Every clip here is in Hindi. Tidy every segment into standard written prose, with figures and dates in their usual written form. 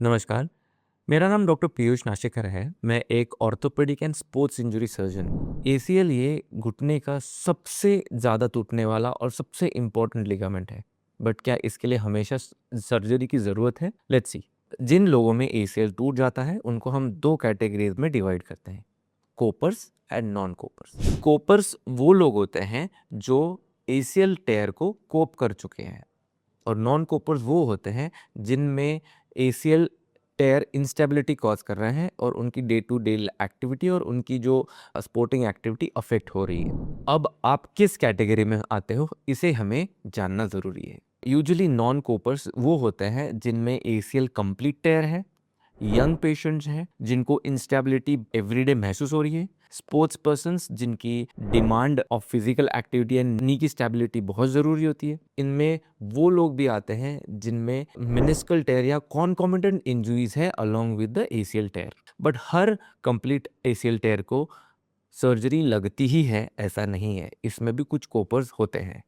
नमस्कार, मेरा नाम डॉक्टर पीयूष नाशिकर है। मैं एक orthopaedic and sports injury surgeon हूँ। एसीएल ये घुटने का सबसे ज़्यादा टूटने वाला और सबसे इम्पोर्टेंट लिगामेंट है। बट क्या इसके लिए हमेशा सर्जरी की ज़रूरत है? Let's see. जिन लोगों में एसीएल टूट जाता है उनको हम दो कैटेगरीज में डिवाइड करते हैं, कोपर्स एंड नॉन कोपर्स। कोपर्स वो लोग होते हैं जो एसीएल टेयर को कोप कर चुके हैं, और नॉन कोपर्स वो होते हैं जिनमें एसीएल टेयर इंस्टेबिलिटी कॉज कर रहे हैं और उनकी डे टू डे एक्टिविटी और उनकी जो स्पोर्टिंग एक्टिविटी अफेक्ट हो रही है। अब आप किस कैटेगरी में आते हो, इसे हमें जानना ज़रूरी है। यूजुअली नॉन कोपर्स वो होते हैं जिनमें एसीएल कंप्लीट टेयर है, यंग पेशेंट्स हैं जिनको इंस्टेबिलिटी एवरीडे महसूस हो रही है, स्पोर्ट्स पर्सन्स जिनकी demand of physical activity and नी की स्टेबिलिटी बहुत ज़रूरी होती है। इनमें वो लोग भी आते हैं जिनमें मेनिस्कल टेयर या कॉन्कॉमिटेंट इंजरीज है along with the ACL tear. But हर कंप्लीट एसीएल टेयर को सर्जरी लगती ही है ऐसा नहीं है, इसमें भी कुछ कोपर्स होते हैं।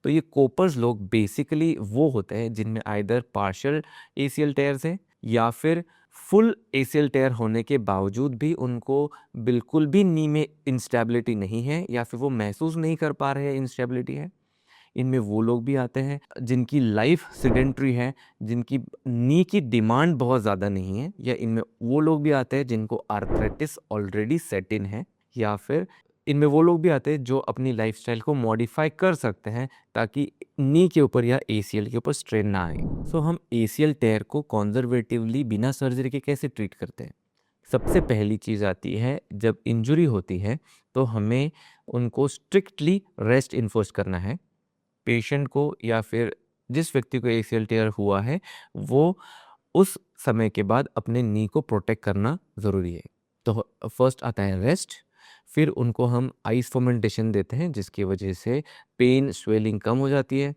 तो ये कोपर्स लोग बेसिकली वो होते हैं जिनमें आइदर पार्शियल एसीएल टेयर्स है या फिर फुल एसीएल टेयर होने के बावजूद भी उनको बिल्कुल भी नी में इंस्टेबिलिटी नहीं है या फिर वो महसूस नहीं कर पा रहे हैं इंस्टेबिलिटी है। इनमें वो लोग भी आते हैं जिनकी लाइफ सेडेंट्री है, जिनकी नी की डिमांड बहुत ज़्यादा नहीं है, या इनमें वो लोग भी आते हैं जिनको आर्थराइटिस ऑलरेडी सेट इन है, या फिर इनमें वो लोग भी आते हैं जो अपनी लाइफस्टाइल को मॉडिफाई कर सकते हैं ताकि नी के ऊपर या एसीएल के ऊपर स्ट्रेन ना आए। सो हम एसीएल टेयर को कॉन्जर्वेटिवली बिना सर्जरी के कैसे ट्रीट करते हैं? सबसे पहली चीज़ आती है, जब इंजरी होती है तो हमें उनको स्ट्रिक्टली रेस्ट इन्फोर्स करना है। पेशेंट को या फिर जिस व्यक्ति को एसीएल टेयर हुआ है वो उस समय के बाद अपने नी को प्रोटेक्ट करना ज़रूरी है। तो फर्स्ट आता है रेस्ट, फिर उनको हम आइस फर्मेंटेशन देते हैं जिसकी वजह से पेन स्वेलिंग कम हो जाती है।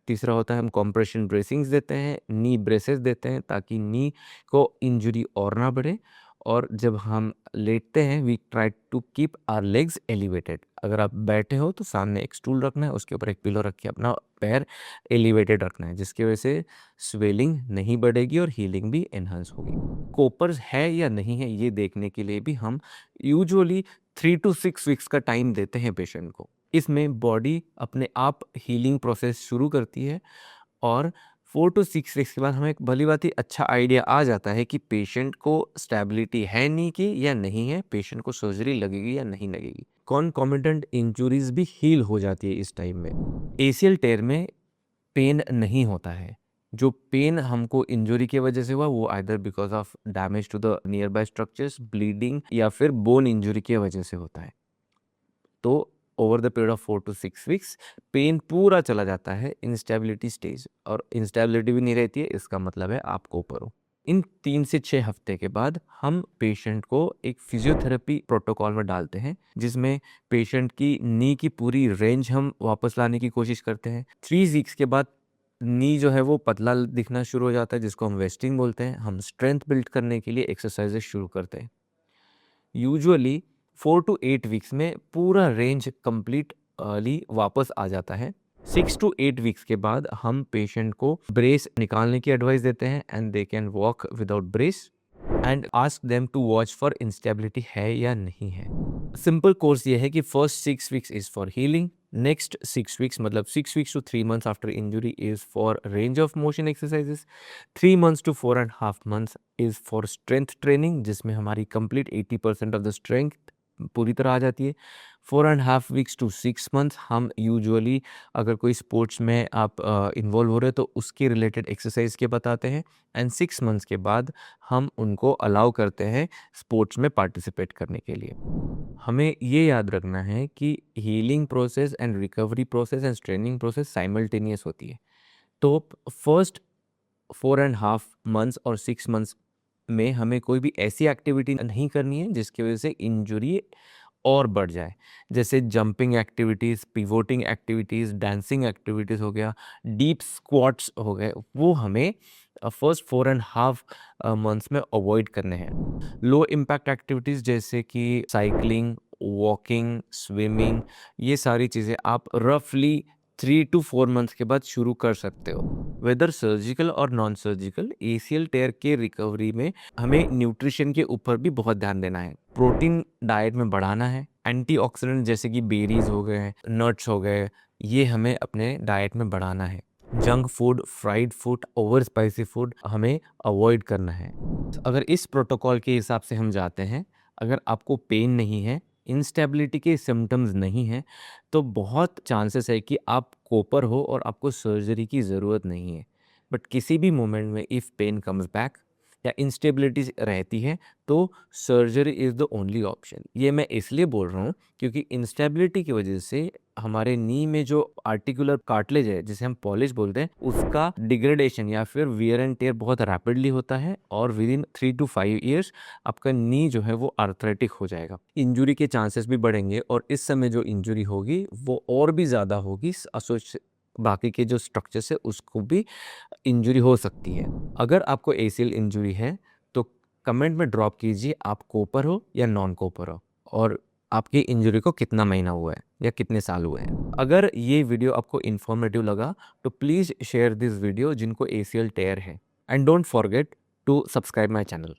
तीसरा होता है हम कॉम्प्रेशन ब्रेसिंग्स देते हैं, नी ब्रेसेस देते हैं ताकि नी को इंजरी और ना बढ़े। और जब हम लेटते हैं we try to keep our legs elevated. अगर आप बैठे हो तो सामने एक स्टूल रखना है, उसके ऊपर एक पिलो रख के अपना पैर एलिवेटेड रखना है, जिसकी वजह से स्वेलिंग नहीं बढ़ेगी और हीलिंग भी एनहांस होगी। कोपर्स है या नहीं है ये देखने के लिए भी हम यूजुअली 3 to 6 वीक्स का टाइम देते हैं पेशेंट को। इसमें बॉडी अपने आप हीलिंग प्रोसेस शुरू करती है और 4 to 6 वीक्स के बाद हमें एक भली बात ही अच्छा आइडिया आ जाता है कि पेशेंट को स्टेबिलिटी है नी की या नहीं है, पेशेंट को सर्जरी लगेगी या नहीं लगेगी। कॉन्कॉमिटेंट इंजुरीज भी हील हो जाती है इस टाइम में। एसीएल टेयर में पेन नहीं होता है। जो पेन हमको इंजरी की वजह से हुआ वो either because of damage to the nearby structures, bleeding या फिर बोन इंजरी की वजह से होता है। तो over the period of 4 to 6 weeks pain पूरा चला जाता है इंस्टेबिलिटी स्टेज, और इंस्टेबिलिटी भी नहीं रहती है, इसका मतलब है आप कोपर हो। इन 3 से 6 हफ्ते के बाद हम पेशेंट को एक फिजियोथेरेपी प्रोटोकॉल में डालते हैं जिसमें पेशेंट की नी की पूरी रेंज हम वापस लाने की कोशिश करते हैं। 3 वीक्स के बाद नी जो है वो पतला दिखना शुरू हो जाता है जिसको हम वेस्टिंग बोलते हैं। हम स्ट्रेंथ बिल्ड करने के लिए एक्सरसाइजेस शुरू करते हैं। यूजुअली 4 to 8 वीक्स में पूरा रेंज कंप्लीटली वापस आ जाता है। 6 to 8 वीक्स के बाद हम पेशेंट को ब्रेस निकालने की एडवाइस देते हैं and they can walk without brace and ask them to watch for instability है या नहीं है। सिंपल कोर्स ये है कि first 6 weeks is for healing, next 6 weeks मतलब 6 weeks to 3 months after injury is for range of motion exercises, 3 months to 4.5 months is for strength training जिसमें हमारी कंप्लीट 80% ऑफ द स्ट्रेंथ पूरी तरह आ जाती है। 4.5 वीक्स to 6 months हम यूजुअली अगर कोई स्पोर्ट्स में आप इन्वॉल्व हो रहे हो तो उसके रिलेटेड एक्सरसाइज के बताते हैं, एंड 6 months के बाद हम उनको अलाउ करते हैं स्पोर्ट्स में पार्टिसिपेट करने के लिए। हमें ये याद रखना है कि healing process and recovery process and training process simultaneous होती है। तो फर्स्ट 4.5 months और 6 months में हमें कोई भी ऐसी एक्टिविटी नहीं करनी है जिसकी वजह से इंजुरी और बढ़ जाए, जैसे jumping activities, pivoting activities, dancing activities हो गया, डीप स्क्वाट्स हो गए, वो हमें फर्स्ट 4.5 मंथ्स में अवॉइड करने हैं। लो इम्पैक्ट एक्टिविटीज़ जैसे कि साइकिलिंग, वॉकिंग, स्विमिंग, ये सारी चीज़ें आप रफली 3 to 4 मंथ्स के बाद शुरू कर सकते हो। वेदर सर्जिकल और नॉन सर्जिकल, एसीएल टेयर के रिकवरी में हमें न्यूट्रिशन के ऊपर भी बहुत ध्यान देना है। प्रोटीन डाइट में बढ़ाना है, एंटीऑक्सीडेंट जैसे कि बेरीज हो गए, नट्स हो गए, ये हमें अपने डाइट में बढ़ाना है। Junk food, fried food, over spicy food हमें अवॉइड करना है। अगर इस प्रोटोकॉल के हिसाब से हम जाते हैं, अगर आपको पेन नहीं है, इंस्टेबिलिटी के सिम्टम्स नहीं हैं, तो बहुत चांसेस है कि आप कोपर हो और आपको सर्जरी की ज़रूरत नहीं है। बट किसी भी मोमेंट में इफ़ पेन कम्स बैक या इंस्टेबिलिटी रहती है, तो surgery is the only option. ये मैं इसलिए बोल रहा हूँ क्योंकि इंस्टेबिलिटी की वजह से हमारे नी में जो आर्टिकुलर कार्टिलेज है, जिसे हम पॉलिश बोलते हैं, उसका डिग्रेडेशन या फिर वियर एंड टेयर बहुत रैपिडली होता है और विद इन 3 to 5 ईयर्स आपका नी जो है वो आर्थराइटिक हो जाएगा। इंजुरी के चांसेस भी बढ़ेंगे और इस समय जो इंजुरी होगी वो और भी ज़्यादा होगी, बाकी के जो स्ट्रक्चर्स है उसको भी इंजुरी हो सकती है। अगर आपको एसीएल इंजुरी है तो कमेंट में ड्रॉप कीजिए आप कोपर हो या नॉन कोपर हो और आपकी इंजरी को कितना महीना हुआ है या कितने साल हुए हैं। अगर ये वीडियो आपको इन्फॉर्मेटिव लगा तो प्लीज़ शेयर दिस वीडियो जिनको एसीएल टेयर है, and don't forget to subscribe my channel.